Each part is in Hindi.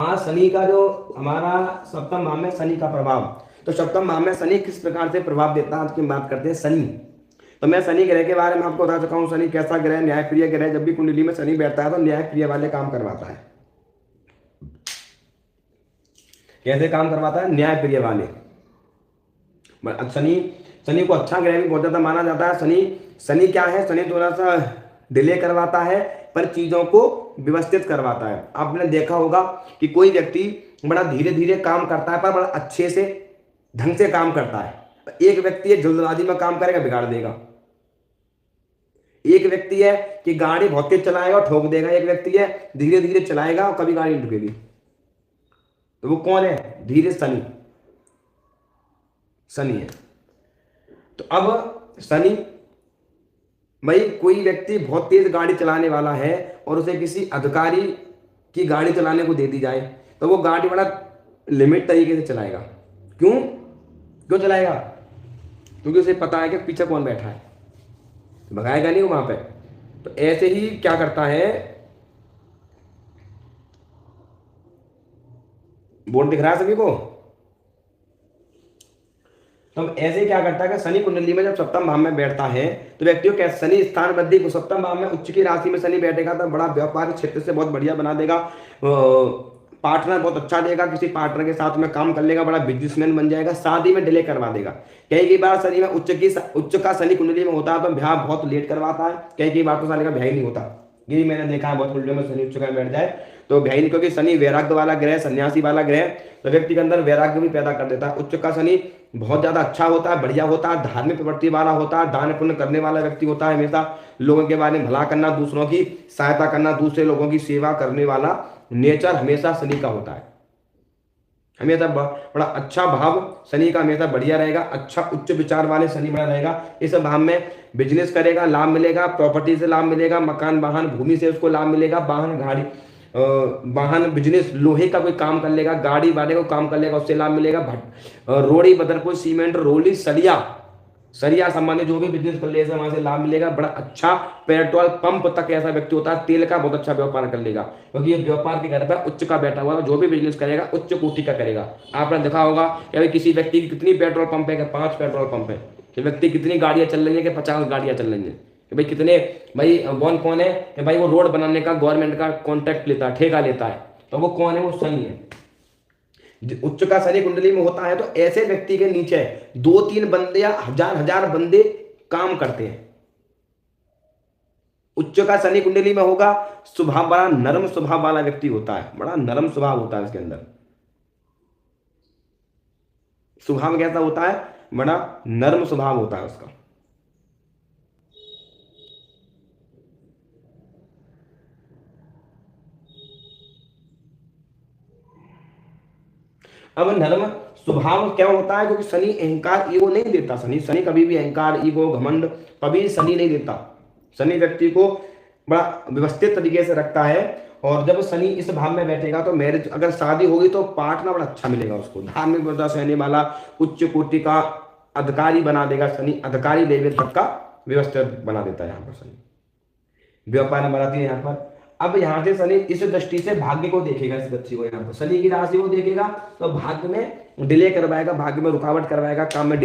हाँ, शनि का जो हमारा सप्तम भाव में शनि का प्रभाव, तो सप्तम भाव में शनि किस प्रकार से प्रभाव देता है, आज की बात करते हैं शनि। तो मैं शनि ग्रह के बारे में आपको बता चुका हूँ। शनि कैसा ग्रह, न्यायप्रिय ग्रह। जब भी कुंडली में शनि बैठता है तो न्यायप्रिय वाले काम करवाता है। कैसे काम करवाता है? न्यायप्रिय वाले। शनि, शनि को अच्छा ग्रह भी बहुत ज्यादा माना जाता है। शनि, शनि क्या है? शनि थोड़ा सा डिले करवाता है पर चीजों को व्यवस्थित करवाता है। आपने देखा होगा कि कोई व्यक्ति बड़ा धीरे धीरे काम करता है पर बड़ा अच्छे से ढंग से काम करता है। एक व्यक्ति है जल्दबाजी में काम करेगा, बिगाड़ देगा। एक व्यक्ति है कि गाड़ी बहुत तेज चलाएगा और ठोक देगा। एक व्यक्ति है धीरे धीरे चलाएगा और कभी गाड़ी नहीं ठुकेगी। तो वो कौन है? धीरे शनि, शनि है। तो अब शनि, भाई कोई व्यक्ति बहुत तेज गाड़ी चलाने वाला है और उसे किसी अधिकारी की गाड़ी चलाने को दे दी जाए तो वो गाड़ी बड़ा लिमिट तरीके से चलाएगा। क्यों क्यों चलाएगा? क्योंकि उसे पता है कि पीछे कौन बैठा है, भगाएगा नहीं वो वहां पे। तो ऐसे ही क्या करता है, बोर्ड दिख रहा है सभी को? तो ऐसे क्या करता है कि शनि कुंडली में जब सप्तम भाव में बैठता है तो व्यक्तियों के शनि स्थान वृद्धि को, सप्तम भाव में उच्च की राशि में शनि बैठेगा तो बड़ा व्यापार क्षेत्र से बहुत बढ़िया बना देगा। पार्टनर बहुत अच्छा देगा, किसी पार्टनर के साथ में काम कर लेगा, बड़ा बिजनेसमैन बन जाएगा। शादी में डिले करवा देगा। कई बार शनि में उच्च का शनि कुंडली में होता है तो ब्याह बहुत लेट करवाता है। कई बार तो साले का ब्याह ही नहीं होता। ये मैंने देखा है बहुत कुंडलियों में शनि उच्च का बैठ जाए तो ब्याह ही नहीं, क्योंकि शनि वैराग्य वाला ग्रह, सन्यासी वाला ग्रह, तो व्यक्ति के अंदर वैराग्य भी पैदा कर देता है। उच्च का शनि बहुत ज्यादा अच्छा होता है, बढ़िया होता है, धार्मिक प्रवृत्ति वाला होता है, दान पुण्य करने वाला व्यक्ति होता है, हमेशा लोगों के बारे में भला करना, दूसरों की सहायता करना, दूसरे लोगों की सेवा करने वाला नेचर हमेशा शनि का होता है। हमेशा बड़ा अच्छा भाव शनि का हमेशा बढ़िया रहेगा। अच्छा उच्च विचार वाले शनि बना रहेगा। इस भाव में बिजनेस करेगा, लाभ मिलेगा, प्रॉपर्टी से लाभ मिलेगा, मकान वाहन भूमि से उसको लाभ मिलेगा, वाहन गाड़ी वाहन बिजनेस लोहे का कोई काम कर लेगा, गाड़ी वाले को काम कर लेगा, उससे लाभ मिलेगा। रोड़ी बदरपुर सीमेंट रोली सरिया, सरिया संबंधित जो भी बिजनेस कर ले वहां से लाभ मिलेगा। बड़ा अच्छा पेट्रोल पंप तक ऐसा व्यक्ति होता है, तेल का बहुत अच्छा व्यापार कर लेगा, क्योंकि ये व्यापार के घर पर उच्च का बैठा हुआ, जो भी बिजनेस करेगा उच्च कोटि का करेगा। आपने देखा होगा कि किसी व्यक्ति की कितनी पेट्रोल पंप है, 5 पेट्रोल पंप है, कि व्यक्ति कितनी गाड़ियां चल रही है, कि 50 गाड़ियां चल रही है, कि भाई कितने, भाई कौन है कि भाई वो रोड बनाने का गवर्नमेंट का कॉन्ट्रैक्ट लेता है, ठेका लेता है, तो वो कौन है? वो शनि है। उच्च का शनि कुंडली में होता है तो ऐसे व्यक्ति के नीचे 2-3 बंदे या हजार बंदे काम करते हैं। उच्च का शनि कुंडली में होगा, स्वभाव बड़ा नरम स्वभाव वाला व्यक्ति होता है, बड़ा नरम स्वभाव होता है इसके अंदर। स्वभाव कैसा होता है? बड़ा नरम स्वभाव होता है उसका। अब नर्म स्वभाव क्या होता है? क्योंकि शनि अहंकार ईगो नहीं देता। शनि शनि कभी भी अहंकार ईगो घमंड कभी शनि नहीं देता। शनि व्यक्ति को बड़ा व्यवस्थित तरीके से रखता है। और जब शनि इस भाव में बैठेगा तो मैरिज, अगर शादी होगी तो पार्टनर बड़ा अच्छा मिलेगा उसको, धार्मिक व्रत सहने वाला, उच्च कोटि का अधिकारी बना देगा शनि, अधिकारी लेवल तक का व्यवस्थित बना देता है यहाँ पर शनि। व्यापार में बनाती है यहाँ पर। अब यहाँ से शनि इस दृष्टि से भाग्य को देखेगा, इस व्यक्ति को, यहाँ पर शनि की राशि को देखेगा तो भाग्य में डिले करवाएगा, भाग्य में रुकावट करवाएगा, काम में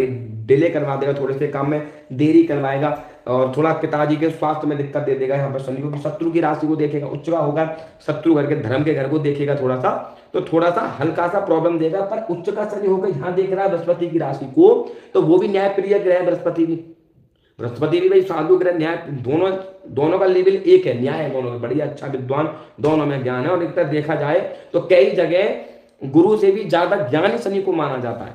डिले करवा देगा, थोड़े से काम में देरी करवाएगा, और थोड़ा पिताजी के स्वास्थ्य में दिक्कत दे देगा यहाँ पर शनि को। शत्रु की राशि को देखेगा, उच्च का होगा, शत्रु घर के धर्म के घर को देखेगा थोड़ा सा, तो थोड़ा सा हल्का सा प्रॉब्लम देगा। पर उच्च का शनि होकर यहाँ देख रहा है बृहस्पति की राशि को, तो वो भी न्याय प्रिय ग्रह बृहस्पति भी। बृहस्पति भी भाई साधु ग्रह, न्याय, दोनों का लेवल एक है, न्याय है दोनों का, बढ़िया अच्छा विद्वान, दोनों में ज्ञान है। और एक तरह देखा जाए तो कई जगह गुरु से भी ज्यादा ज्ञानी शनि को माना जाता है,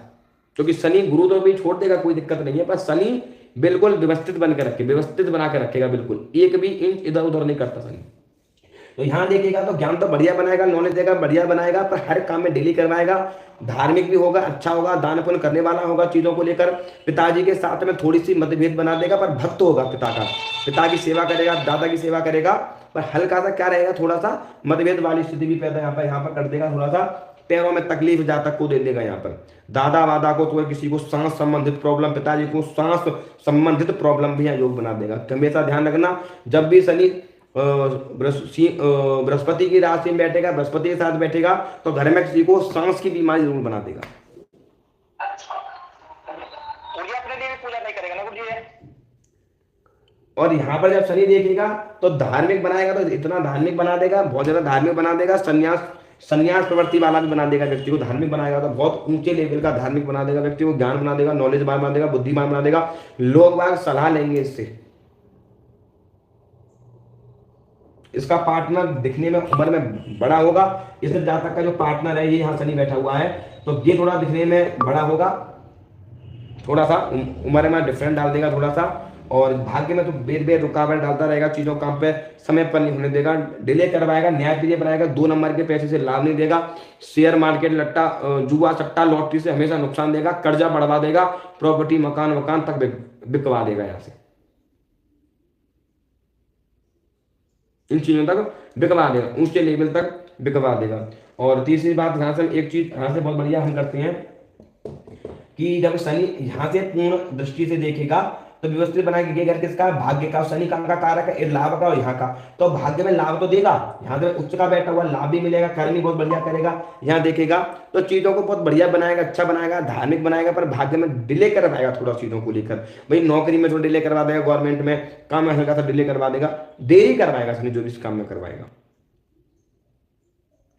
क्योंकि शनि गुरु तो भी छोड़ देगा, कोई दिक्कत नहीं है, पर शनि बिल्कुल व्यवस्थित बन के रखे, व्यवस्थित बना के रखेगा, बिल्कुल एक भी इंच इधर उधर नहीं करता शनि। तो यहाँ देखेगा तो ज्ञान तो बढ़िया बनाएगा, नॉलेज देगा, बढ़िया बनाएगा, पर हर काम में डिले करवाएगा। धार्मिक भी होगा, अच्छा होगा, दान पुण्य करने वाला होगा चीजों को लेकर। पिताजी के साथ में थोड़ी सी मतभेद बना देगा, पर भक्त होगा पिता का, पिता की सेवा करेगा, दादा की सेवा करेगा, पर हल्का सा क्या रहेगा, थोड़ा सा मतभेद वाली स्थिति भी पैदा यहाँ पर कर देगा। थोड़ा सा पैरों में तकलीफ जातक को दे देगा यहाँ पर। दादा वादा को तो किसी को सांस संबंधित प्रॉब्लम, पिताजी को सांस संबंधित प्रॉब्लम भी योग बना देगा। तो हमेशा ध्यान रखना, जब भी शनि बृहस्पति की राशि में बैठेगा, बृहस्पति के साथ बैठेगा तो घर में किसी को सांस की बीमारी जरूर बना देगा। अच्छा, तो ये अपने लिए भी पूजा नहीं करेगा ना गुरु जी ये? और यहाँ पर जब शनि देखेगा तो धार्मिक बनाएगा, तो इतना धार्मिक बना देगा, बहुत ज्यादा धार्मिक बना देगा, संन्यास संन्यास प्रवृत्ति वाला भी बना देगा व्यक्ति को। धार्मिक बनाएगा तो बहुत ऊंचे लेवल का धार्मिक बना देगा व्यक्ति को, ज्ञान बना देगा, नॉलेज बना देगा, बुद्धिमान बना देगा, लोग बाग सलाह लेंगे इससे। इसका पार्टनर दिखने में उम्र में बड़ा होगा, इससे जहां तक का जो पार्टनर है, ये यहाँ शनि बैठा हुआ है, तो ये थोड़ा दिखने में बड़ा होगा, थोड़ा सा उम्र में डिफरेंट डाल देगा थोड़ा सा, और भाग्य में तो बेर बेर रुकावट डालता रहेगा, चीजों काम पे समय पर नहीं होने देगा, डिले करवाएगा, न्याय प्रिय बनाएगा, 2 नंबर के पैसे से लाभ नहीं देगा, शेयर मार्केट, लट्टा, जुआ, सट्टा, लॉटरी से हमेशा नुकसान देगा, कर्जा बढ़वा देगा, प्रॉपर्टी, मकान वकान तक बिकवा देगा, यहाँ से इन चीजों तक बिकवा देगा, ऊंचे लेवल तक बिकवा देगा। और तीसरी बात यहाँ से एक चीज यहाँ से बहुत बढ़िया हम करते हैं कि जब शनि यहाँ से पूर्ण दृष्टि से देखेगा तो व्यवस्थित बना के घर किसका, भाग्य का, शनि का कारक है, लाभ का और यहाँ का, तो भाग्य में लाभ तो देगा, यहाँ से उच्च का बैठा हुआ, लाभ भी मिलेगा, कर्म भी बहुत बढ़िया करेगा। यहाँ देखेगा तो चीजों को बहुत बढ़िया बनाएगा, अच्छा बनाएगा, धार्मिक बनाएगा, पर भाग्य में डिले करवाएगा थोड़ा चीजों को लेकर। भाई नौकरी में थोड़ा डिले करवा देगा, गवर्नमेंट में काम में हल्का सा डिले करवा देगा, देरी करवाएगा शनि जो भी इस काम में करवाएगा।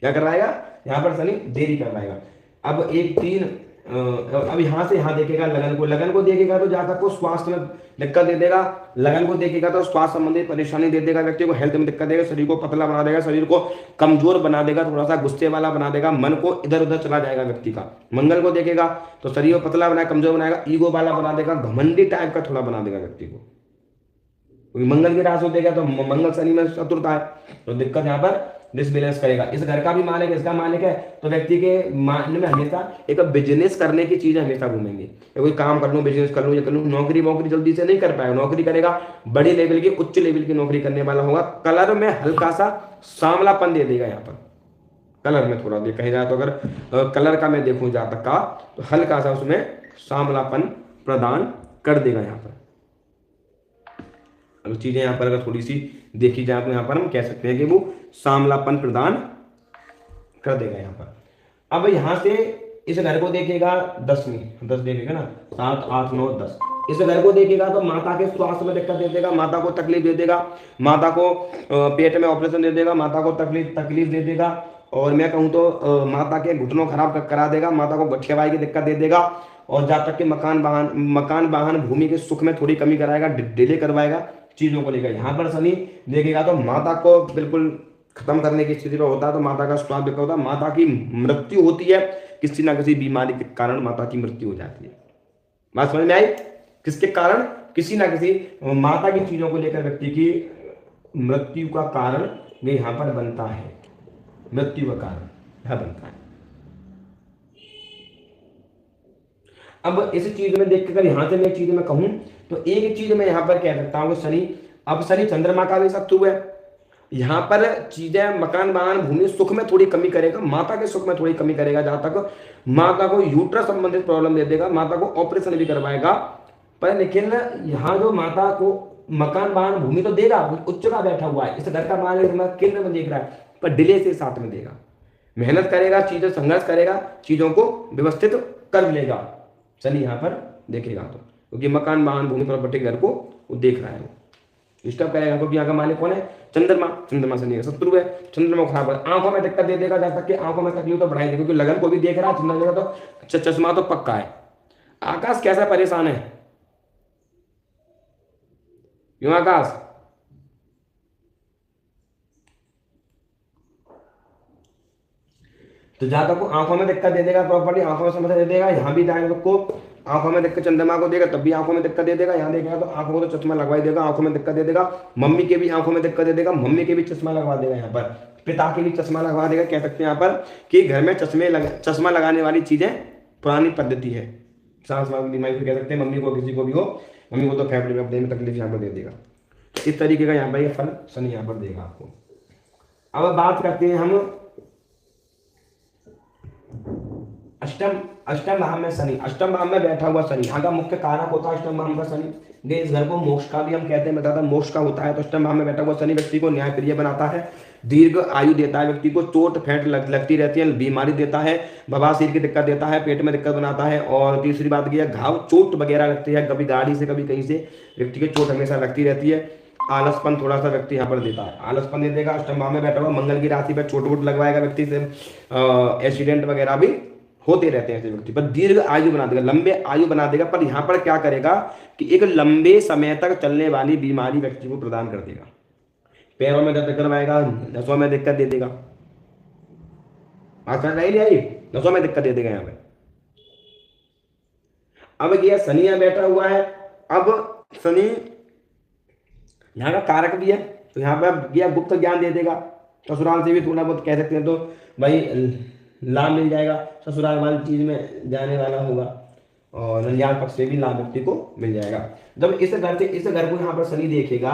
क्या करवाएगा यहाँ पर शनि, देरी करवाएगा। अब एक तीन अब यहाँ से यहाँ देखेगा लगन को देखेगा तो जहां तक को स्वास्थ्य में दिक्कत दे देगा, लगन को देखेगा तो स्वास्थ्य संबंधित परेशानी दे देगा, व्यक्ति को हेल्थ में दिक्कत देगा, शरीर को पतला बना देगा, शरीर को कमजोर बना देगा, थोड़ा सा गुस्से वाला बना देगा, मन को इधर उधर चला जाएगा व्यक्ति का। मंगल को देखेगा तो शरीर को पतला बनाएगा, कमजोर बनाएगा, ईगो वाला बना देगा, घमंडी टाइप का थोड़ा बना देगा व्यक्ति को, क्योंकि मंगल की राशि देगा तो मंगल शनि में चतुर्थ है, तो दिक्कत यहाँ पर डिसबैलेंस करेगा। इस घर का भी मालिक है, इसका मालिक है, तो व्यक्ति के मन में हमेशा एक बिजनेस करने की चीज हमेशा घूमेंगे, कोई काम कर लूं, बिजनेस कर लूं, ये कर लूं, नौकरी वोकरी जल्दी से नहीं कर पाएगा, नौकरी करेगा बड़ी लेवल की, उच्च लेवल की नौकरी करने वाला होगा। कलर में हल्का सा सांवलापन दे देगा, यहाँ पर कलर में थोड़ा कहीं जाए तो अगर कलर का मैं देखूं जहां तक का, तो हल्का सा उसमें सांवलापन प्रदान कर देगा यहाँ पर। अब चीजें यहाँ पर अगर थोड़ी सी देखी जाए तो यहाँ पर हम कह सकते हैं कि वो सांवलापन प्रदान कर देगा यहाँ पर। अब यहाँ से इस घर को देखेगा 10 देखेगा ना, 7, 8, 9, 10, इस घर को देखेगा तो माता के स्वास्थ्य में दिक्कत दे देगा, माता को तकलीफ दे देगा, माता को पेट में ऑपरेशन दे देगा, माता को तकलीफ दे देगा, और मैं कहूँ तो माता के घुटनों खराब करा देगा, माता को गठियावाई की दिक्कत दे देगा, और जहाँ तक कि मकान वाहन भूमि के सुख में थोड़ी कमी कराएगा, डिले करवाएगा चीजों को लेकर। यहाँ पर शनि देखेगा तो माता को बिल्कुल खत्म करने की स्थिति पर होता है, तो माता का स्वास्थ्य बिगड़ होता है, माता की मृत्यु होती है, किसी ना किसी बीमारी के कारण माता की मृत्यु हो जाती है। बात समझ में आई? किसके कारण? किसी ना किसी माता की चीजों को लेकर व्यक्ति की मृत्यु का कारण ये यहाँ पर बनता है, मृत्यु का कारण यह बनता है। अब इस चीज में देख कर यहाँ से मैं एक चीज में कहूं तो एक चीज मैं यहाँ पर कह सकता हूँ, शनि, अब शनि चंद्रमा का भी शत्रु है, यहाँ पर चीजें मकान वाहन भूमि सुख में थोड़ी कमी करेगा, माता के सुख में थोड़ी कमी करेगा, जहां तक माता को यूट्रस संबंधित प्रॉब्लम दे देगा, माता को ऑपरेशन भी करवाएगा, पर लेकिन यहाँ जो माता को मकान वाहन भूमि तो देगा, उच्च का बैठा हुआ है, इस घर का मालिक केंद्र में देख रहा है, पर डिले से साथ में देगा, मेहनत करेगा, चीजें संघर्ष करेगा, चीजों को व्यवस्थित कर लेगा शनि यहाँ पर देखेगा तो, क्योंकि मकान वाहन भूमि प्रॉपर्टी घर को वो देख रहा है, वो डिस्टर्ब करेगा, क्योंकि यहाँ का मालिक कौन है? चंद्रमा शनि का शत्रु है, चंद्रमा खराब है, आंखों में दिक्कत दे देगा, जब तक कि आंखों में तकलीफ तो बढ़ाएगी, क्योंकि लगन को भी देख रहा है, चंद्रमा तो चश्मा तो पक्का है। आकाश कैसा परेशान है? क्यों आकाश? तो जहां तक को आंखों में दिक्कत दे देगा, प्रॉपर्टी आंखों में समस्या दे देगा, यहाँ भी जाएगा को आंखों में दिक्कत, चंद्रमा को देगा तब भी आंखों में दिक्कत दे देगा, यहाँ देखेगा तो आंखों को तो चश्मा लगवा ही देगा, आंखों में दिक्कत दे देगा, मम्मी के भी आंखों में दिक्कत दे देगा, मम्मी के भी चश्मा लगवा देगा, यहाँ पर पिता के भी चश्मा लगवा देगा। कह सकते हैं यहाँ पर कि घर में चश्मा लगाने वाली चीजें पुरानी पद्धति है, सांस बीमारी से कह सकते हैं, मम्मी को किसी को भी हो, मम्मी को तो फैमिली में तकलीफ यहाँ पर दे देगा। इस तरीके का यहाँ पर यह फल शनि यहाँ पर देगा आपको। अब बात करते हैं हम अष्टम अष्टम भाव में शनि, अष्टम भाव में बैठा हुआ शनि, यहाँ का मुख्य कारक होता है अष्टम भाव का शनि। इस घर को मोक्ष का भी हम कहते हैं, बताता मोक्ष का होता है। तो अष्टम भाव में बैठा हुआ शनि व्यक्ति को न्यायप्रिय बनाता है, दीर्घ आयु देता है, व्यक्ति को चोट फेंट लगती रहती है, बीमारी देता है, बवासीर की दिक्कत देता है, पेट में दिक्कत बनाता है। और तीसरी बात की है घाव चोट वगैरह लगती है, कभी गाड़ी से कभी कहीं से व्यक्ति की चोट हमेशा लगती रहती है। आलसपन थोड़ा सा व्यक्ति यहाँ पर देता है, आलसपन दे देगा। अष्टम भाव में बैठा हुआ मंगल की राशि पर चोट वोट लगवाएगा व्यक्ति से, एक्सीडेंट वगैरह भी होते रहते हैं ऐसे व्यक्ति पर। दीर्घ आयु बना देगा, लंबे आयु बना देगा, पर यहाँ पर क्या करेगा कि एक लंबे समय तक चलने वाली बीमारी व्यक्ति को प्रदान कर देगा। पैरों में दर्द करवाएगा, नसों में दिक्कत दे देगा, बात नहीं आई, नसों में दिक्कत दे देगा यहाँ पे। अब यह शनि यहाँ बैठा हुआ है, अब शनि यहाँ का कारक भी है, तो यहाँ पर यह गुप्त ज्ञान दे देगा, ससुराल से भी थोड़ा बहुत कह सकते हैं तो भाई लाभ मिल जाएगा, ससुराल वाली चीज में जाने वाला होगा, और नंदियाल पक्ष से भी लाभ व्यक्ति को मिल जाएगा। जब इस घर को यहाँ पर शनि देखेगा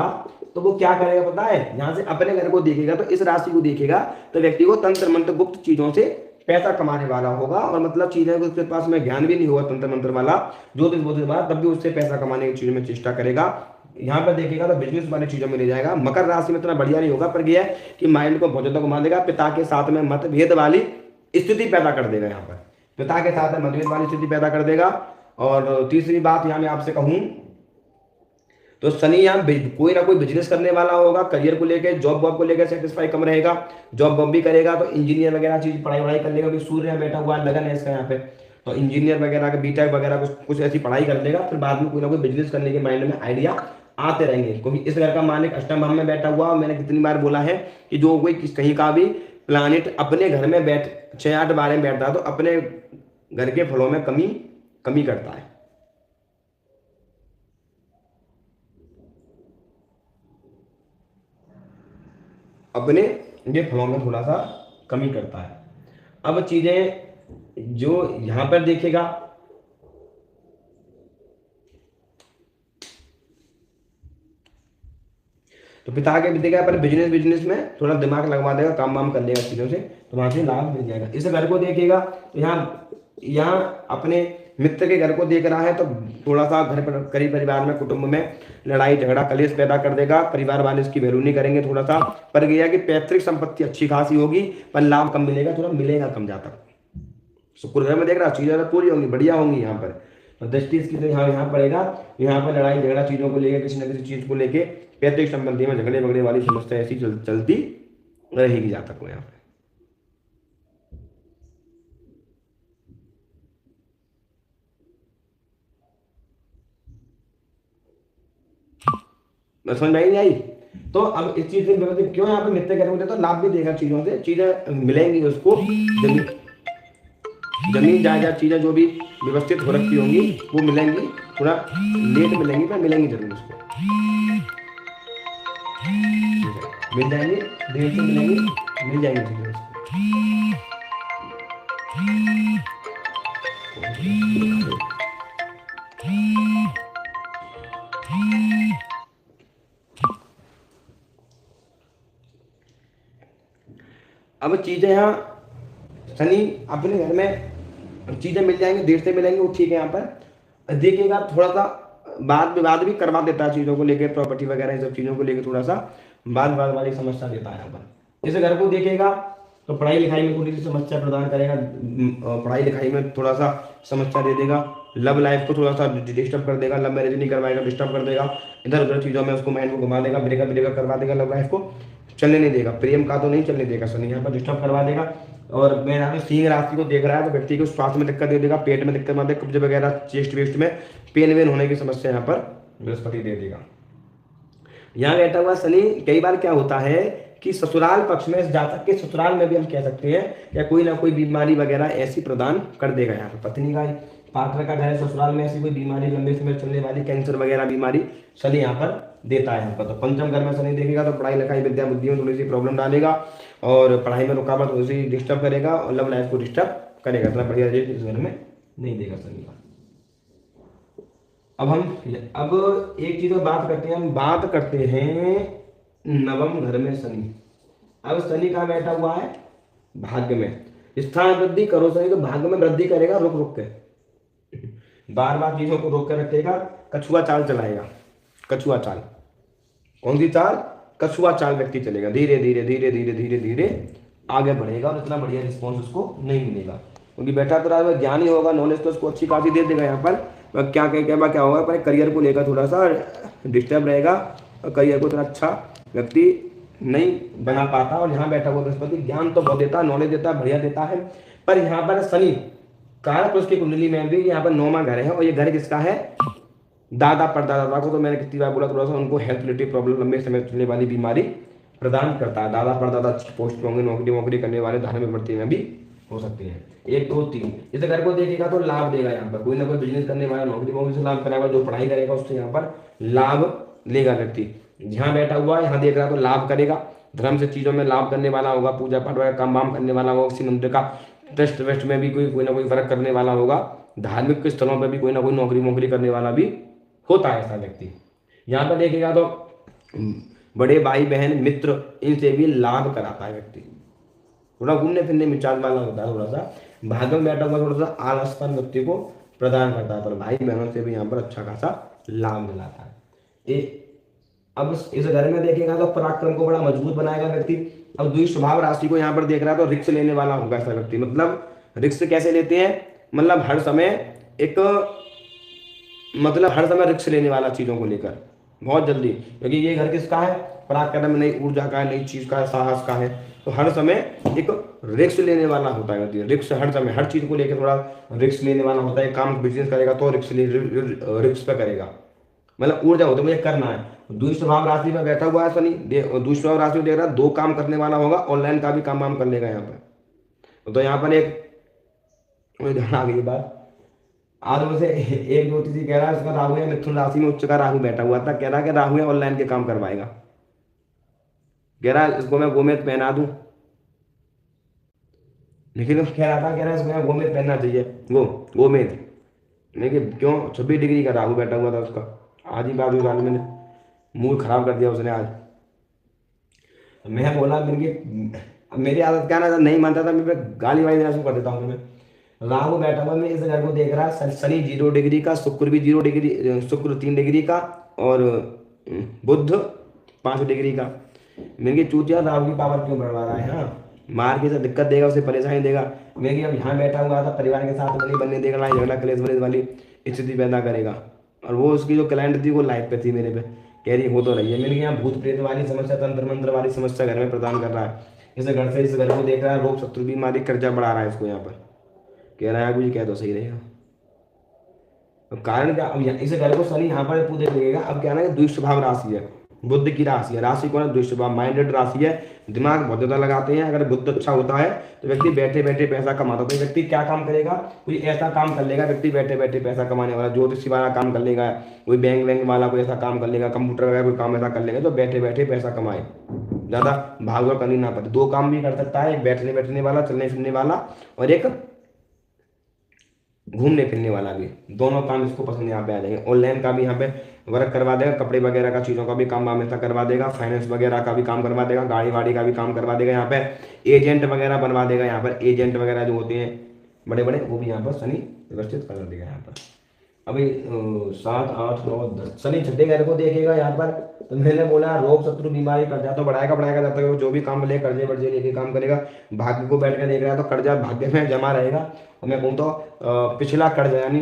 तो वो क्या करेगा पता है, यहाँ से अपने घर को देखेगा तो इस राशि को देखेगा तो व्यक्ति को तंत्र मंत्र गुप्त चीजों से पैसा कमाने वाला होगा, और मतलब चीजें उसके पास में ज्ञान भी नहीं होगा तंत्र मंत्र वाला, ज्योतिष बोधिश वाला, तब भी उससे पैसा कमाने की चीजों में चेष्टा करेगा। यहाँ पर देखेगा तो बिजनेस वाली चीजों में ले जाएगा। मकर राशि में इतना बढ़िया नहीं होगा, पर यह है कि माइंड को बहुत ज्यादा घुमा देगा, पिता के साथ में मतभेद वाली स्थिति पैदा कर देगा, यहाँ पर पिता के साथ मतभेद वाली स्थिति पैदा कर देगा। और तीसरी बात यहाँ मैं आपसे कहूं तो शनि यहाँ कोई ना कोई बिजनेस करने वाला होगा, करियर को लेकर, जॉब वॉब को लेकर सेटिस्फाई कम रहेगा, जॉब वॉब भी करेगा तो इंजीनियर वगैरह चीज पढ़ाई वढ़ाई कर लेगा, सूर्य यहाँ बैठा हुआ लगन है इसका यहाँ पे, तो इंजीनियर वगैरह का बीटेक वगैरह कुछ ऐसी पढ़ाई कर लेगा, फिर बाद में कोई ना कोई बिजनेस करने के माइंड में आइडिया आते रहेंगे। क्योंकि इस घर का मालिक अष्टम भाव में बैठा हुआ, मैंने कितनी बार बोला है कि जो कोई कहीं का भी प्लानिट अपने घर में 6-8 बार में बैठता है तो अपने घर के फलों में कमी करता है। अपने ये फलों में थोड़ा सा कमी करता है। अब चीजें जो यहां पर देखेगा तो पिता के देगा पर बिजनेस में थोड़ा दिमाग लगवा देगा, काम वाम कर लेगा चीजों से, तो वहां से लाभ मिल जाएगा। इस घर को देखेगा तो यहाँ अपने मित्र के घर को देख रहा है तो थोड़ा सा घर पर करीब परिवार में कुटुंब में लड़ाई झगड़ा कलेश पैदा कर देगा, परिवार वाले इसकी बैरूनी करेंगे थोड़ा सा, पर गया कि पैतृक संपत्ति अच्छी खासी होगी पर लाभ कम मिलेगा, थोड़ा मिलेगा कम जाता। शुक्र घर में देख रहा चीजें पूरी होंगी, बढ़िया होंगी यहाँ पर, तो दृष्टि इसकी तो यहाँ पड़ेगा, यहाँ पर लड़ाई झगड़ा चीजों को लेकर, किसी न किसी चीज को लेके पैतृक संबंधी में झगड़े वगड़े वाली समस्या ऐसी चलती रहेगी जातक को यहाँ पे। समझ में नहीं आई? तो अब इस चीज से क्यों यहाँ पे मित्र करेंगे तो लाभ भी देगा, चीजों से चीजें मिलेंगी उसको, जमीन जायदाद चीजें जो भी व्यवस्थित हो रखी होंगी वो मिलेंगी, थोड़ा लेट मिलेंगी पर मिलेंगी जरूर उसको, मिल जाएंगी, देर से मिलेंगी, मिल जाएंगी चीजें उसको। अब चीजें यहाँ शनि अपने घर में चीजें मिल जाएंगी, देर से मिलेंगी, वो ठीक है। यहाँ पर देखिएगा थोड़ा सा वाद विवाद भी करवा देता है चीजों को लेकर, प्रॉपर्टी वगैरह इन सब चीजों को लेकर थोड़ा सा वाद विवाद वाली समस्या देता है यहाँ पर। इस घर को देखेगा तो पढ़ाई लिखाई में थोड़ी सी समस्या प्रदान करेगा, पढ़ाई लिखाई में थोड़ा सा समस्या दे देगा, लव लाइफ को थोड़ा सा डिस्टर्ब कर देगा, लव मैरिज नहीं करवाएगा, डिस्टर्ब कर देगा, इधर उधर चीजों में उसको माइंड को घुमा देगा, ब्रेकअप करवा देगा, लव लाइफ को चलने नहीं देगा, प्रेम का तो नहीं चलने देगा शनि, यहाँ पर डिस्टर्ब करवा देगा। और मैं यहाँ पे सिंह राशि को देख रहा है तो व्यक्ति को स्वास्थ्य में दिक्कत दे देगा, पेट में दिक्कत दे, कब्ज वगैरह चेस्ट वेस्ट में पेन वेन होने की समस्या यहाँ पर बृहस्पति दे देगा। यहाँ बैठा हुआ शनि कई बार क्या होता है कि ससुराल पक्ष में, इस जातक के ससुराल में भी हम कह सकते हैं या कोई ना कोई बीमारी वगैरह ऐसी प्रदान कर देगा। यहाँ पर पत्नी का पात्र का घर ससुराल में ऐसी कोई बीमारी लंबे समय चलने वाली कैंसर वगैरह बीमारी शनि यहाँ पर देता है। यहाँ पर तो पंचम घर में शनि देखेगा तो पढ़ाई लिखाई विद्या बुद्धि में थोड़ी सी प्रॉब्लम डालेगा और पढ़ाई में रुकावट थोड़ी सी डिस्टर्ब करेगा और लव लाइफ को डिस्टर्ब करेगा, इतना बढ़िया रिजल्ट इस घर में नहीं देगा शनि का। अब एक चीज बात करते हैं, हम बात करते हैं नवम घर में शनि। अब शनि कहाँ बैठा हुआ है? भाग्य में। स्थान वृद्धि करो शनि तो भाग्य में वृद्धि करेगा रुक रुक के, बार बार चीजों को रोक कर रखेगा, कछुआ चाल चलाएगा। कछुआ चाल, कौन सी चाल? कछुआ चाल व्यक्ति चलेगा, धीरे धीरे धीरे धीरे धीरे धीरे आगे बढ़ेगा और इतना बढ़िया रिस्पॉन्स उसको नहीं मिलेगा, क्योंकि बैठा तो रहा ज्ञान ही होगा, नॉलेज तो उसको अच्छी खासी दे देगा। यहाँ पर क्या होगा, पर करियर को लेकर थोड़ा सा डिस्टर्ब रहेगा और करियर को थोड़ा अच्छा व्यक्ति नहीं बना पाता। और यहाँ बैठा हुआ बृहस्पति ज्ञान तो बहुत देता है, नॉलेज देता है, बढ़िया देता है, पर यहाँ पर शनि कारक उसकी कुंडली में भी यहाँ पर 9वां घर है, और ये घर किसका है? दादा परदादा को, तो मैंने कितनी बार बोला थोड़ा सा उनको हेल्थ रिलेटेड प्रॉब्लम, लंबे समय चलने वाली बीमारी प्रदान करता है। दादा परदादा अच्छी पोस्ट पे होंगे, नौकरी वोकरी करने वाले, धार्मिक वृत्ति में भी हो सकते हैं। 1 2 3 इस घर को देखेगा तो लाभ देगा। यहाँ पर कोई ना कोई बिजनेस करने वाला नौकरी वोकरी से लाभ कराएगा, जो पढ़ाई करेगा उससे यहाँ पर लाभ लेगा व्यक्ति। जहाँ बैठा हुआ है यहाँ देख रहा तो लाभ करेगा, धर्म से चीजों में लाभ करने वाला होगा, पूजा पाठ वगैरह काम वाम करने वाला होगा, किसी मंदिर का ट्रस्ट वेस्ट में भी कोई ना कोई वर्क करने वाला होगा, धार्मिक स्थलों पर भी कोई ना कोई नौकरी वोकरी करने वाला भी होता है ऐसा व्यक्ति। यहाँ पर देखेगा तो बड़े भाई बहन मित्र इनसे भी लाभ कराता है व्यक्ति, थोड़ा घूमने फिरने मिजाज वाला होता है, थोड़ा सा भाग्य में बैठा हुआ थोड़ा सा आलसपन व्यक्ति को प्रदान करता है, पर भाई बहनों से भी यहाँ पर अच्छा खासा लाभ मिलाता है। अब इस घर में देखेगा तो पराक्रम को बड़ा मजबूत बनाएगा व्यक्ति। अब द्विज स्वभाव राशि को यहाँ पर देख रहा है तो रिस्क लेने वाला होगा ऐसा व्यक्ति। मतलब रिस्क कैसे लेते हैं, मतलब हर समय रिस्क लेने वाला चीजों को लेकर बहुत जल्दी, क्योंकि ये घर किसका है? पराक्रम, नई ऊर्जा का है, नई चीज का है, साहस का है, तो हर समय एक रिस्क लेने वाला होता है। रिस्क हर समय हर चीज को लेकर थोड़ा रिस्क लेने वाला होता है। काम बिजनेस करेगा तो रिस्क पे करेगा, मतलब ऊर्जा होती है मुझे करना है। द्विज स्वभाव राशि में बैठा हुआ है शनि, द्विज स्वभाव राशि में देख रहा है 2 काम करने वाला होगा, ऑनलाइन का भी काम वाम कर लेगा यहाँ पर। तो यहाँ पर एक ध्यान आ गई बात, आज मुझे एक ज्योतिषी कह रहा है इसका राहु है मिथुन राशि में, उच्च का राहु बैठा हुआ था, कह रहा है कि राहु है ऑनलाइन के काम करवाएगा, कह रहा है इसको मैं गोमेद पहना दूं, लेकिन कह रहा है इसको मैं गोमेद पहनना चाहिए, गोमेद, लेकिन क्यों? 26 डिग्री का राहु बैठा हुआ था उसका, आज ही बात हुई, मैंने मूड खराब कर दिया उसने आज। मैं बोला मेरी आदत क्या ना, नहीं मानता था मैं गाली वाली देना शुरू कर देता हूँ। मैं राहु बैठा हुआ, मैं इस घर को देख रहा, शनि 0 डिग्री का, शुक्र भी 0 डिग्री, शुक्र 3 डिग्री का, और बुध 5 डिग्री का। मेरे चूतिया राहु की पावर क्यों बढ़वा रहा है? हाँ, मार के से दिक्कत देगा, उसे परेशानी देगा। मेरी अब यहाँ बैठा हुआ था, परिवार के साथ नहीं बनने देगा, लड़ाई झगड़ा क्लेश वलेश वाली स्थिति पैदा करेगा। और वो उसकी जो क्लाइंट थी वो लाइफ पे थी मेरे पे, कह रही हो तो रही है। मेरे यहाँ भूत प्रेत वाली समस्या, तंत्र मंत्र वाली समस्या घर में प्रदान कर रहा है। इस घर को देख रहा है, रोग शत्रु बीमारी कर्जा बढ़ा रहा है इसको, यहाँ पर कह रहा है कुछ कह तो सही रहेगा। तो कारण क्या? अब इस घर को शनि यहाँ पर पूरे लगेगा। अब क्या ना, द्विज स्वभाव राशि है, बुद्ध की राशि है, राशि कौन है? द्विज स्वभाव, माइंडेड राशि है, दिमाग बहुत ज्यादा लगाते हैं। अगर बुद्ध अच्छा होता है तो व्यक्ति बैठे बैठे पैसा कमाता है। तो व्यक्ति क्या काम करेगा? कोई ऐसा काम कर लेगा व्यक्ति बैठे बैठे पैसा कमाने वाला, ज्योतिषी वाला काम कर लेगा, कोई बैंक वाला कोई ऐसा काम कर लेगा, कंप्यूटर वगैरह कोई काम ऐसा कर लेगा तो बैठे बैठे पैसा कमाए, ज्यादा भागदौड़ करनी ना पड़े। 2 काम भी कर सकता है, एक बैठने बैठने वाला, चलने फिरने वाला, और एक घूमने फिरने वाला भी। दोनों काम इसको पसंद यहाँ पे आ जाएंगे। ऑनलाइन का भी यहाँ पे वर्क करवा देगा, कपड़े वगैरह का चीज़ों का भी काम हमेशा करवा देगा, फाइनेंस वगैरह का भी काम करवा देगा, गाड़ी वाड़ी का भी काम करवा देगा। यहाँ पे एजेंट वगैरह बनवा देगा, यहाँ पर एजेंट वगैरह जो होते हैं बड़े बड़े, वो भी यहाँ पर शनि व्यवस्थित कर देगा। यहाँ पर अभी 7 8 9 10 शनि 6ठे घर को देखेगा यहाँ पर। तो मैंने बोला रोग शत्रु बीमारी कर्जा तो बढ़ाएगा जब तक जो भी काम ले कर्जे वर्जे लेके काम करेगा। भाग्य को बैठ कर देख रहा है तो कर्जा भाग्य में जमा रहेगा। और मैं बोलता हूँ पिछला कर्जा यानी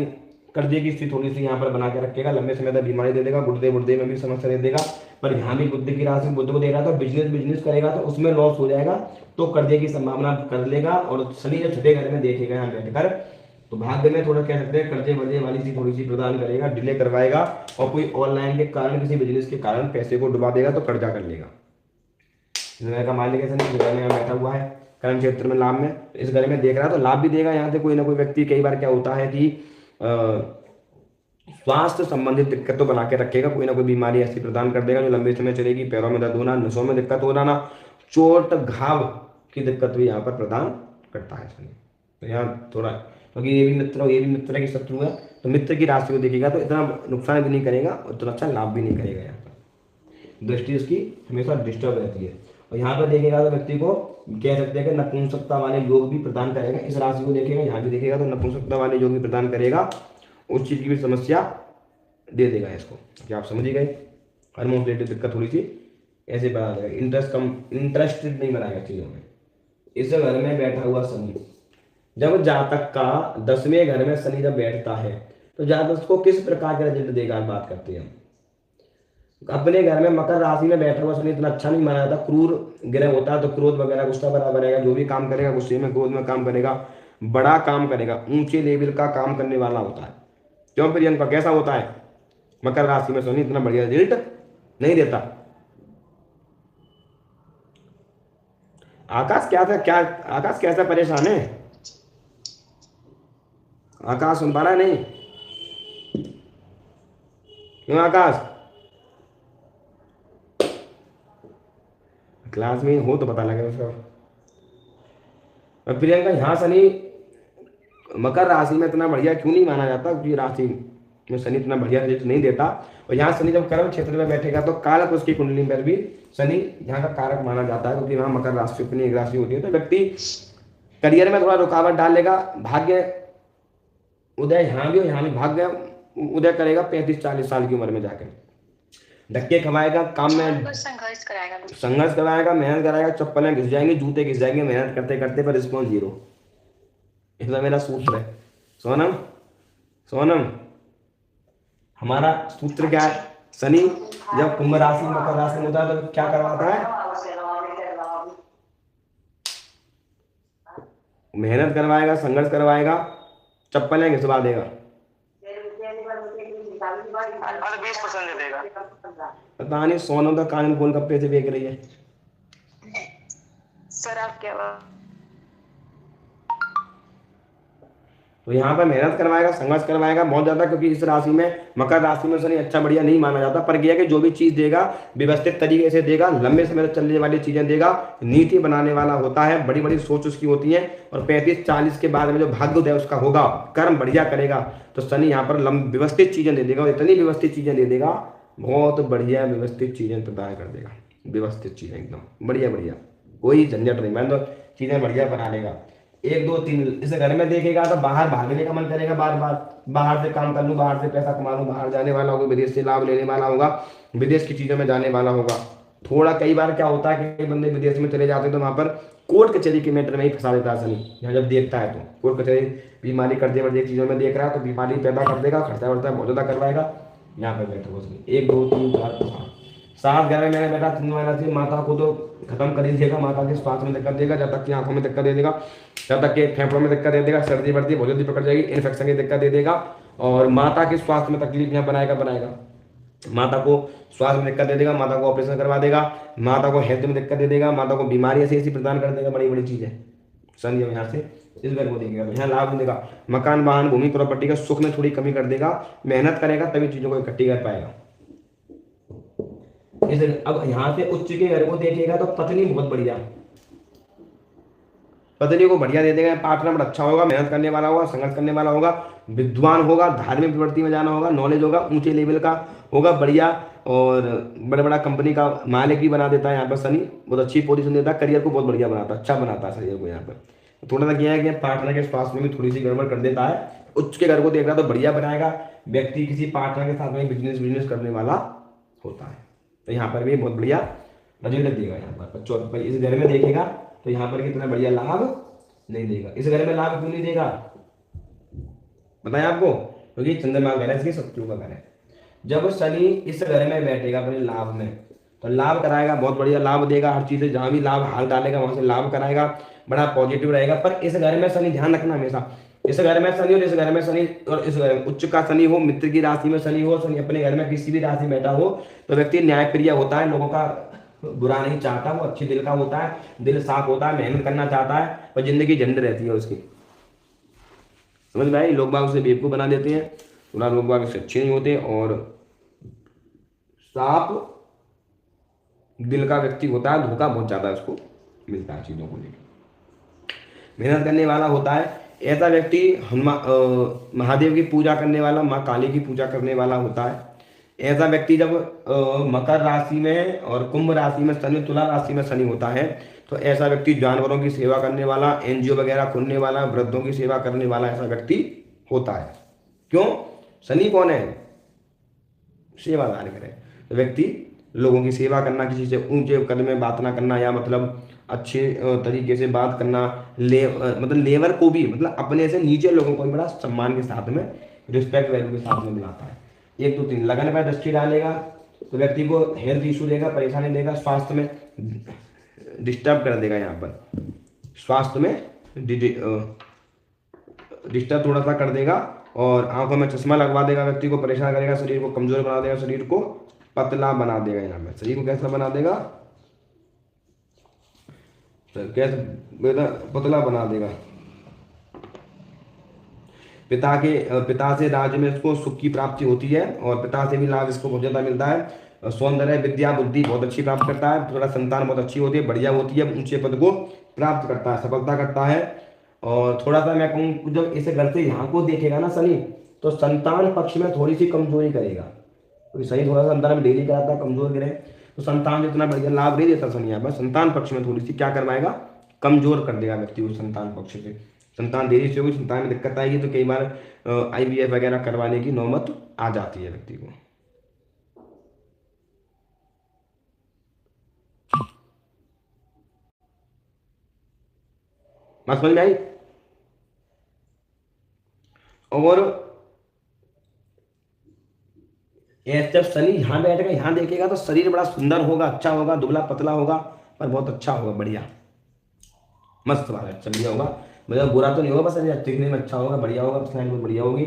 कर्जे की स्थिति थोड़ी सी यहाँ पर बना के रखेगा, लंबे समय तक बीमारी दे देगा, गुर्दे में भी समस्या दे देगा। पर यहाँ भी बुद्ध की राशि बुद्ध को दे रहा था, बिजनेस करेगा तो उसमें लॉस हो जाएगा, तो कर्जे की संभावना कर लेगा। और शनि जब 6ठे घर में देखेगा यहाँ बैठकर तो भाग्य में थोड़ा कह सकते हैं कर्जे वर्जे वाली सी थोड़ी सी प्रदान करेगा, डिले करवाएगा, और कोई ऑनलाइन के कारण किसी बिजनेस के कारण पैसे को डुबा देगा तो कर्जा कर लेगा। इस घर का मालिक ऐसा नहीं, घर में यहाँ बैठा हुआ है कर्म क्षेत्र में लाभ में, इस घर में देख रहा है तो लाभ भी देगा। यहाँ से कोई ना कोई व्यक्ति, कई बार क्या होता है कि स्वास्थ्य संबंधित दिक्कत तो बना के रखेगा, कोई ना कोई बीमारी ऐसी प्रदान कर देगा जो लंबे समय चलेगी। पैरों में दर्द होना, नसों में दिक्कत हो जाना, चोट घाव की दिक्कत भी यहाँ पर प्रदान करता है शनि। तो यहाँ थोड़ा, क्योंकि ये भी मित्र की शत्रु है, तो मित्र की राशि को देखेगा तो इतना नुकसान भी नहीं करेगा, उतना अच्छा लाभ भी नहीं करेगा। यहाँ पर दृष्टि इसकी हमेशा डिस्टर्ब रहती है। और यहाँ पर देखेगा तो व्यक्ति को कह सकते हैं कि नपुंसकता वाले योग भी प्रदान करेगा। इस राशि को देखेगा, यहाँ भी देखेगा तो नपुंसकता वाले योग भी प्रदान करेगा, उस चीज की भी समस्या दे देगा इसको। क्या आप समझ ही गए? हार्मोन रिलेटेड दिक्कत थोड़ी सी ऐसे बना देगा, इंटरेस्टेड नहीं बनाएगा चीजों में। इस घर में बैठा हुआ शनि, जब जातक का 10वें घर में शनि जब बैठता है तो जातक को किस प्रकार का रिजल्ट देगा, बात करते हैं हम। अपने घर में मकर राशि में बैठा हुआ शनि इतना अच्छा नहीं माना जाता, क्रूर ग्रह होता है, तो क्रोध वगैरह गुस्सा बराबर रहेगा, जो भी काम करेगा गुस्से में क्रोध में काम करेगा, बड़ा काम करेगा, ऊंचे लेवल का काम करने वाला होता है। क्यों प्रियंका, कैसा होता है? मकर राशि में शनि इतना बढ़िया रिजल्ट नहीं देता। आकाश क्या था, क्या आकाश कैसा परेशान है? आकाश सुन पा रहा है नहीं? क्यों आकाश? क्लास में हो तो पता लगे उसका। और प्रियंका, यहाँ शनि मकर राशि में इतना बढ़िया क्यों नहीं माना जाता? क्योंकि राशि में शनि इतना बढ़िया रिजल्ट नहीं देता। और यहाँ शनि जब कर्म क्षेत्र में बैठेगा तो कारक उसकी कुंडली पर भी शनि यहाँ का कारक माना जाता है, क्योंकि वहाँ मकर राशि अपनी एक राशि होती है। तो व्यक्ति करियर में थोड़ा रुकावट डालेगा, भाग्य उदय यहाँ भी और यहाँ भी भाग्य उदय करेगा 35-40 साल की उम्र में जाकर, धक्के खवाएगा, काम में संघर्ष कराएगा, मेहनत कराएगा, चप्पलें घिस जाएंगी, जूते घिस जाएंगे, मेहनत करते करते, पर रिस्पॉन्स जीरो। इसका मेरा सूत्र है। सोनम, सोनम, हमारा सूत्र क्या है? शनि जब कुंभ राशि मकर राशि में होता है तो क्या करवाता है? मेहनत करवाएगा, संघर्ष करवाएगा, चप्पलें घिसवा देगा, 20% दे देगा। पता नहीं सोनम का कान गोलगप्पे से बेच रही है। सर आप क्या तो यहाँ पर मेहनत करवाएगा, संघर्ष करवाएगा बहुत ज्यादा, क्योंकि इस राशि में मकर राशि में शनि अच्छा बढ़िया नहीं माना जाता। पर यह है कि जो भी चीज देगा व्यवस्थित तरीके से देगा, लंबे समय तक चलने वाली चीजें देगा, नीति बनाने वाला होता है, बड़ी बड़ी सोच उसकी होती है। और 35-40 के बाद में जो भाग्योदय उसका होगा, कर्म बढ़िया करेगा, तो शनि यहाँ पर व्यवस्थित चीजें दे देगा, और इतनी व्यवस्थित चीजें दे देगा, बहुत बढ़िया व्यवस्थित चीजें प्रदान कर देगा, व्यवस्थित चीजें एकदम बढ़िया बढ़िया, कोई झंझट नहीं, मैं तो चीजें बढ़िया बना लेगा। 1 2 3 इस घर में देखेगा तो बाहर भागने का मन करेगा, बार बार बाहर से काम कर लूँ, बाहर से पैसा कमा लूँ, बाहर जाने वाला होगा, विदेश से लाभ लेने वाला होगा, विदेश की चीजों में जाने वाला होगा। थोड़ा कई बार क्या होता है कि कई बंदे विदेश में चले जाते हैं तो वहां पर कोर्ट कचहरी के मैटर में ही फंसा देता है शनि। यहाँ जब देखता है तो कोर्ट कचहरी, बीमारी, कर्जे वर्जे चीजों में देख रहा है तो बीमारी पैदा कर देगा, खर्चा वर्चा बहुत ज्यादा करवाएगा। यहाँ पर बैठा हुआ शनि 1 2 3 4 7 घर में मैंने बेटा 3 महीना से माता को तो खत्म कर ही देगा, माता के स्वास्थ्य में दिक्कत देगा, जब तक की आंखों में दिक्कत दे देगा, जब तक के फेफड़ों में दिक्कत दे देगा, सर्दी बढ़ती बहुत जल्दी पकड़ जाएगी, इन्फेक्शन की दिक्कत दे देगा, और माता के स्वास्थ्य में तकलीफ यहाँ बनाएगा, माता को स्वास्थ्य में दिक्कत दे देगा, माता को ऑपरेशन करवा देगा, माता को हेल्थ में दिक्कत दे देगा, माता को बीमारी ऐसी ऐसी प्रदान कर देगा, बड़ी बड़ी चीजें। शनि जब यहाँ से इस घर को देखेगा तो यहाँ लाभ नहीं देगा, मकान वाहन भूमि प्रॉपर्टी का सुख में थोड़ी कमी कर देगा, मेहनत करेगा तभी चीजों को इकट्ठी कर पाएगा। अब यहाँ से उच्च के घर को देखेगा तो पत्नी बहुत बढ़िया, पत्नी को बढ़िया दे देगा, पार्टनर अच्छा होगा, मेहनत करने वाला होगा, संघर्ष करने वाला होगा, विद्वान होगा, धार्मिक प्रवृत्ति में जाना होगा, नॉलेज होगा, ऊंचे लेवल का होगा, बढ़िया, और बड़ा बड़ा कंपनी का मालिक भी बना देता है। यहाँ पर शनि बहुत अच्छी पोजीशन देता है, करियर को बहुत बढ़िया बनाता है, अच्छा बनाता है शरीर को। यहाँ पर थोड़ा सा क्या है कि पार्टनर के स्वास्थ्य में भी थोड़ी सी गड़बड़ कर देता है। उच्च के घर को देख रहा तो बढ़िया बनाएगा, व्यक्ति किसी पार्टनर के साथ में बिजनेस करने वाला होता है, तो यहाँ पर भी बहुत बढ़िया रिजल्ट देगा। यहाँ पर इस घर में देखेगा तो यहाँ पर कितना बढ़िया लाभ नहीं देगा। इस घर में लाभ क्यों नहीं देगा बताएं आपको? क्योंकि चंद्रमा घर है, इसकी शत्रुओं का घर है। जब शनि इस घर में बैठेगा अपने लाभ में तो लाभ कराएगा, बहुत बढ़िया लाभ देगा, हर चीज से जहां भी लाभ हाथ डालेगा वहां से लाभ कराएगा, बड़ा पॉजिटिव रहेगा। पर इस घर में शनि, ध्यान रखना हमेशा, इस घर में शनि और इस घर में शनि और इस घर में उच्च का शनि हो, मित्र की राशि में शनि हो, शनि अपने घर में किसी भी राशि बैठा हो तो व्यक्ति न्यायप्रिय होता है, लोगों का बुरा नहीं चाहता, वो अच्छे दिल का होता है, दिल साफ होता है, मेहनत करना चाहता है, और जिंदगी झंड रहती है उसकी। समझ में आई? लोग बाग उसे बेवकूफ बना देते हैं, थोड़ा लोग बाग उससे अच्छे नहीं होते, और साफ दिल का व्यक्ति होता है, धोखा बहुत ज्यादा उसको मिलता है चीजों को लेकर, मेहनत करने वाला होता है। ऐसा व्यक्ति महादेव की पूजा करने वाला, माँ काली की पूजा करने वाला होता है, ऐसा व्यक्ति जब मकर राशि में और कुंभ राशि में शनि, तुला राशि में शनि होता है, तो ऐसा व्यक्ति जानवरों की सेवा करने वाला, एनजीओ वगैरह खोलने वाला, वृद्धों की सेवा करने वाला ऐसा व्यक्ति होता है। क्यों? शनि कौन है? सेवादार करे। तो व्यक्ति लोगों की सेवा करना, किसी से ऊंचे कद में बात ना करना, या मतलब अच्छे तरीके से बात करना, मतलब लेबर को भी, मतलब अपने से नीचे लोगों को भी बड़ा सम्मान के साथ में, रिस्पेक्ट वैल्यू के साथ में मिलाता है। 1 2 3 लगन पर दृष्टि डालेगा तो व्यक्ति को हेल्थ इशू देगा, परेशानी देगा, स्वास्थ्य में डिस्टर्ब कर देगा। यहाँ पर स्वास्थ्य में डिस्टर्ब थोड़ा सा कर देगा, और आंखों में चश्मा लगवा देगा, व्यक्ति को परेशान करेगा, शरीर को कमजोर बना देगा, शरीर को पतला बना देगा। यहाँ पे शरीर को कैसा बना देगा? कैसे पतला बना देगा। पिता से राज्य में इसको सुख की प्राप्ति होती है, और पिता से भी लाभ इसको बहुत ज्यादा मिलता है। सौंदर्य, विद्या, बुद्धि बहुत अच्छी प्राप्त करता है, थोड़ा संतान बहुत अच्छी होती है, बढ़िया होती है, ऊंचे पद को प्राप्त करता है, सफलता करता है। और थोड़ा सा मैं कहूँ, जब इसे घर से यहाँ को देखेगा ना शनि, तो संतान पक्ष में थोड़ी सी कमजोरी करेगा, क्योंकि शनि थोड़ा सा संतान में डेली कराता है, कमजोर करे तो संतान जितना बढ़िया लाभ नहीं देता शनि, यहाँ पर संतान पक्ष में थोड़ी सी क्या करवाएगा? कमजोर कर देगा व्यक्ति को संतान पक्ष से। संतान देरी से होगी, संतान में दिक्कत आएगी, तो कई बार IVF वगैरह करवाने की नौबत आ जाती है व्यक्ति को। बात समझ में आई? और जब शनि यहाँ बैठेगा, यहाँ देखेगा, तो शरीर बड़ा सुंदर होगा, अच्छा होगा, दुबला पतला होगा, पर बहुत अच्छा होगा, बढ़िया मस्त वाला अच्छा बढ़िया होगा। मतलब बुरा तो नहीं होगा, बस दिखने में अच्छा होगा, बढ़िया होगा, पर्सनैलिटी बहुत बढ़िया होगी,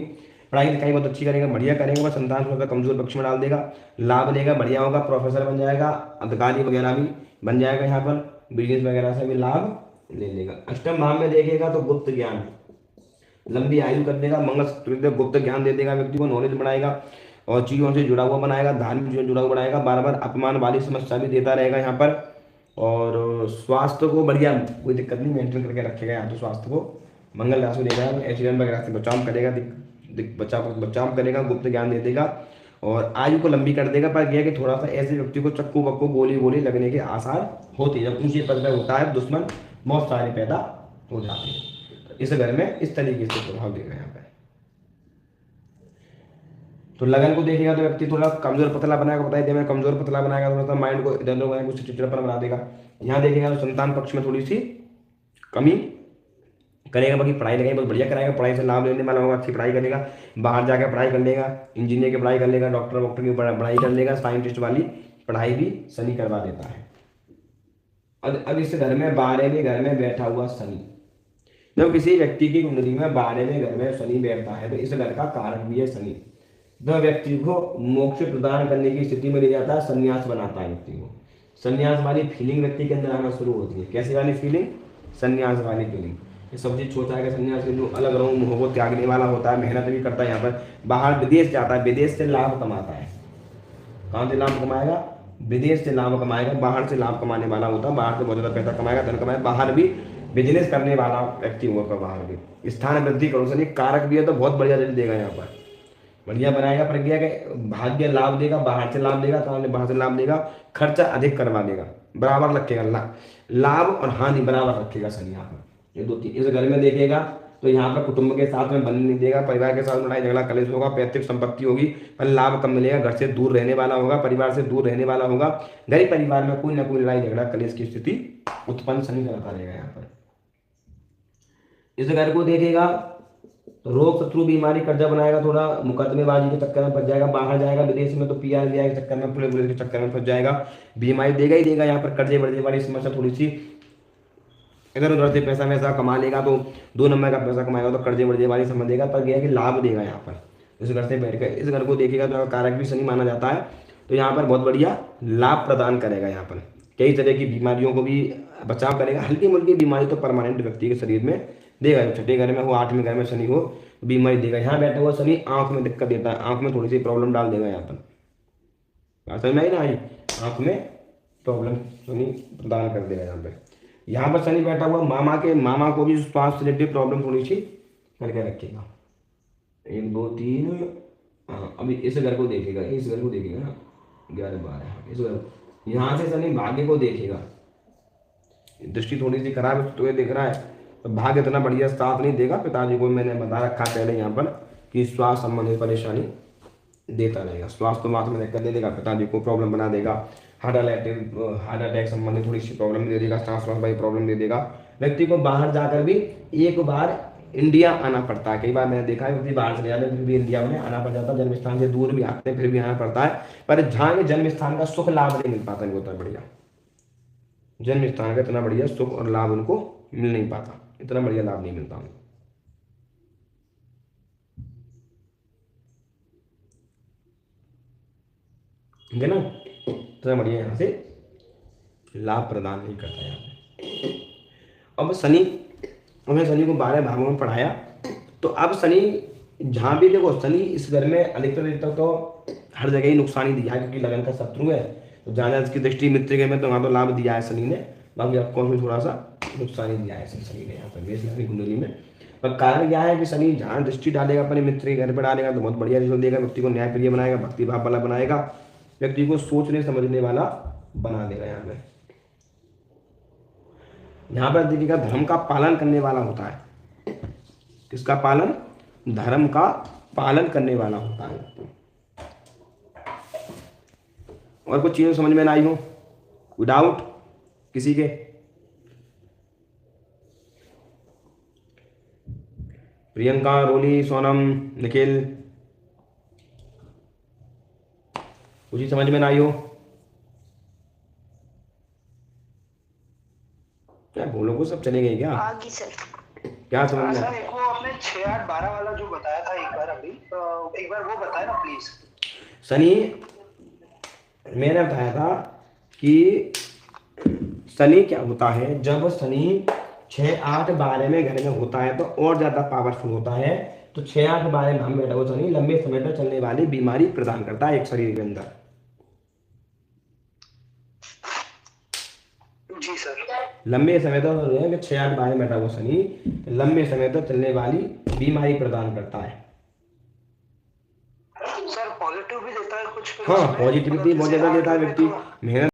पढ़ाई लिखाई बहुत अच्छी करेगा, बढ़िया करेगा। बस संतान थोड़ा सा कमजोर पक्ष में डाल देगा, लाभ लेगा, बढ़िया होगा, प्रोफेसर बन जाएगा, अधिकारी वगैरह भी बन जाएगा, यहाँ पर बिजनेस वगैरह से भी लाभ ले लेगा। अष्टम भाव में देखेगा तो गुप्त ज्ञान, लंबी आयु कर देगा, मंगल गुप्त ज्ञान दे देगा, व्यक्ति को नॉलेज बढ़ाएगा, और चीज़ों से जुड़ा हुआ बनाएगा, धार्मिक चीज़ों से जुड़ा हुआ बनाएगा, बार बार अपमान वाली समस्या भी देता रहेगा यहाँ पर। और स्वास्थ्य को बढ़िया, कोई दिक्कत नहीं, मेंटेन करके रखेगा यहाँ तो स्वास्थ्य को। मंगल राशि देगा, एक्सीडेंट वगैरह से बचाव करेगा, बचाव करेगा, गुप्त ज्ञान दे देगा, और आयु को लंबी कर देगा। पर यह कि थोड़ा सा ऐसे व्यक्ति को चक्कू बक्कू गोली गोली लगने के आसार होते हैं, जब ऊंचे पद पर होता है दुश्मन बहुत सारे पैदा हो जाते हैं। इस घर में इस तरीके से प्रभाव देगा यहाँ पे। तो लगन को देखेगा तो व्यक्ति थोड़ा कमजोर पतला बनाएगा, बताया दिया मैं, कमजोर पतला बनाएगा, थोड़ा सा माइंड को इधर उधर कुछ चिड़चिड़ापन बना देगा। यहाँ देखेगा तो संतान पक्ष में थोड़ी सी कमी करेगा, बाकी पढ़ाई लिखाई बहुत बढ़िया कराएगा, पढ़ाई से लाभ लेने वाला होगा, अच्छी पढ़ाई करेगा, बाहर जाकर पढ़ाई कर लेगा, इंजीनियर की पढ़ाई कर लेगा, डॉक्टर वॉक्टर की पढ़ाई कर लेगा, साइंटिस्ट वाली पढ़ाई भी शनि करवा देता है। अब इस घर में 12वें घर में बैठा हुआ शनि, जब किसी व्यक्ति की कुंडली में 12वें घर में शनि बैठता है, तो इस घर का कारक भी है शनि, जो व्यक्ति को मोक्ष प्रदान करने की स्थिति में ले जाता है, संन्यास बनाता है व्यक्ति को। संन्यास वाली फीलिंग व्यक्ति के अंदर आना शुरू होती है। कैसी वाली फीलिंग? संन्यास वाली फीलिंग। ये सब चीज सोचा है कि संन्यास के जो अलग अलग मुंह को त्यागने वाला होता है, मेहनत भी करता है, यहाँ पर बाहर विदेश जाता है, विदेश से लाभ कमाता है। कहाँ से लाभ कमाएगा? विदेश से लाभ कमाएगा, बाहर से लाभ कमाने वाला होता है, बाहर से बहुत ज्यादा पैसा कमाएगा, धन कमाएगा, बाहर भी बिजनेस करने वाला व्यक्ति होगा, बाहर भी स्थान वृद्धि करो। शनि कारक भी है तो बहुत बढ़िया रिजल्ट देगा, यहाँ पर बढ़िया बनाएगा। पर क्या है, भाग्य लाभ देगा, बाहर से लाभ देगा, तो बाहर से लाभ देगा, खर्चा अधिक करवा देगा, बराबर रखेगा, लाभ और हानि बराबर रखेगा शनि यहाँ पर। ये 2 3 इस घर में देखेगा तो यहाँ पर कुटुंब के साथ में बनने नहीं देगा, परिवार के साथ लड़ाई झगड़ा कलेश होगा, पैतृक संपत्ति होगी, पर लाभ कम मिलेगा, घर से दूर रहने वाला होगा, परिवार से दूर रहने वाला होगा, गरीब परिवार में कोई ना कोई लड़ाई झगड़ा कलेश की स्थिति उत्पन्न शनि कराता रहेगा यहाँ पर। इस घर को देखेगा तो रोग शत्रु बीमारी कर्जा बनाएगा, थोड़ा मुकदमेबाजी के चक्कर में फंस जाएगा, बाहर जाएगा विदेश में तो PR के चक्कर में, पुलिस के चक्कर में फंस जाएगा, बीमारी देगा ही देगा। यहाँ पर कर्जे वर्जे वाली समस्या थोड़ी सी, इधर उधर से पैसा वैसा कमा लेगा तो 2 नंबर का पैसा कमाएगा तो कर्जे वर्जे वाली समझ देगा, पर यह कि लाभ देगा यहाँ पर इस घर से बैठ कर। इस घर को देखेगा तो कारक भी शनि माना जाता है, तो यहाँ पर बहुत बढ़िया लाभ प्रदान करेगा। यहाँ पर कई तरह की बीमारियों को भी बचाव करेगा, हल्की मुल्की बीमारी तो परमानेंट व्यक्ति के शरीर में देगा। 6ठे घर में हो, 8वें घर में शनि हो, बीमारी देगा। यहाँ बैठा हुआ शनि आंख में दिक्कत देता है, आंख में थोड़ी सी प्रॉब्लम डाल देगा। यहाँ पर समझ में आई ना? आई आंख में प्रॉब्लम शनि प्रदान कर देगा यहाँ पर शनि बैठा हुआ मामा को भी स्वास्थ्य रिलेटेड प्रॉब्लम थोड़ी सी करके रखेगा। 1 2 3 हाँ, अभी इस घर को देखेगा, इस घर को देखेगा ना, 11 12, इस घर, यहाँ से शनि भाग्य को देखेगा। दृष्टि थोड़ी सी खराब है तो ये दिख रहा है, तो भाग्य इतना बढ़िया साथ नहीं देगा। पिताजी को मैंने बता रखा है पहले यहाँ पर कि स्वास्थ्य संबंधित परेशानी देता रहेगा, स्वास्थ्य मात्र में दिक्कत दे देगा, पिताजी को प्रॉब्लम बना देगा, हार्ट अटैक संबंधित थोड़ी सी प्रॉब्लम दे देगा, सांस वास प्रॉब्लम दे देगा। व्यक्ति को बाहर जाकर भी एक बार इंडिया आना पड़ता है, कई बार मैंने देखा है व्यक्ति बाहर चले जाते हैं फिर भी इंडिया में आना पड़ जाता है, जन्म स्थान से दूर भी आते हैं फिर भी आना पड़ता है, पर जहाँ के जन्म स्थान का सुख लाभ नहीं मिल पाता इनको, उतना बढ़िया जन्म स्थान का इतना बढ़िया सुख और लाभ उनको मिल नहीं पाता, इतना बढ़िया लाभ नहीं मिलता उनको। ठीक है ना, इतना बढ़िया यहाँ से लाभ प्रदान नहीं करता यहाँ पे। अब शनि, हमने शनि को 12 भागों में पढ़ाया, तो अब शनि जहाँ भी देखो, शनि इस घर में अधिकतर तो हर जगह ही नुकसान ही दिया है, क्योंकि लगन का शत्रु है, तो जहाँ जहाँ इसकी दृष्टि मित्र के में तो वहाँ तो लाभ दिया है शनि ने, बाकी आपको में थोड़ा सा नुकसान ही दिया है शनि ने यहाँ पर मेष लग्न कुंडली में। पर कारण क्या है कि शनि जहाँ दृष्टि डालेगा अपने मित्र के घर पर डालेगा तो बहुत बढ़िया रिजल्ट देगा, व्यक्ति को न्यायप्रिय बनाएगा, भक्ति भाव वाला बनाएगा, व्यक्ति को सोचने समझने वाला बना देगा। यहाँ पर देखिएगा धर्म का पालन करने वाला होता है, किसका पालन, धर्म का पालन करने वाला होता है। और कुछ चीजें समझ में ना आई हो, कोई डाउट किसी के? प्रियंका, रोली, सोनम, निखिल, कुछ ही समझ में ना आई हो? क्या बोलो को सब चले गए क्या? आगे सर। क्या समझ में? सर एक वो आपने 6 8 12 वाला जो बताया था एक बार अभी, तो एक बार वो बताया ना प्लीज। शनि, मैंने बताया था कि शनि क्या होता है, जब शनि 6 8 12 में घर में होता है तो और ज्यादा पावरफुल होता है। तो 6 8 12 में हम बैठा हुआ शनि लंबे समय तक चलने वाली बीमारी प्रदान करता है एक शरीर के अंदर। जी सर। लंबे समय तक 6 8 12 में बैठा हुआ शनि लंबे समय तक चलने वाली बीमारी प्रदान करता है। सर पॉजिटिव भी देता है कुछ? हाँ, पॉजिटिविटी बहुत ज्यादा देता है, व्यक्ति मेहनत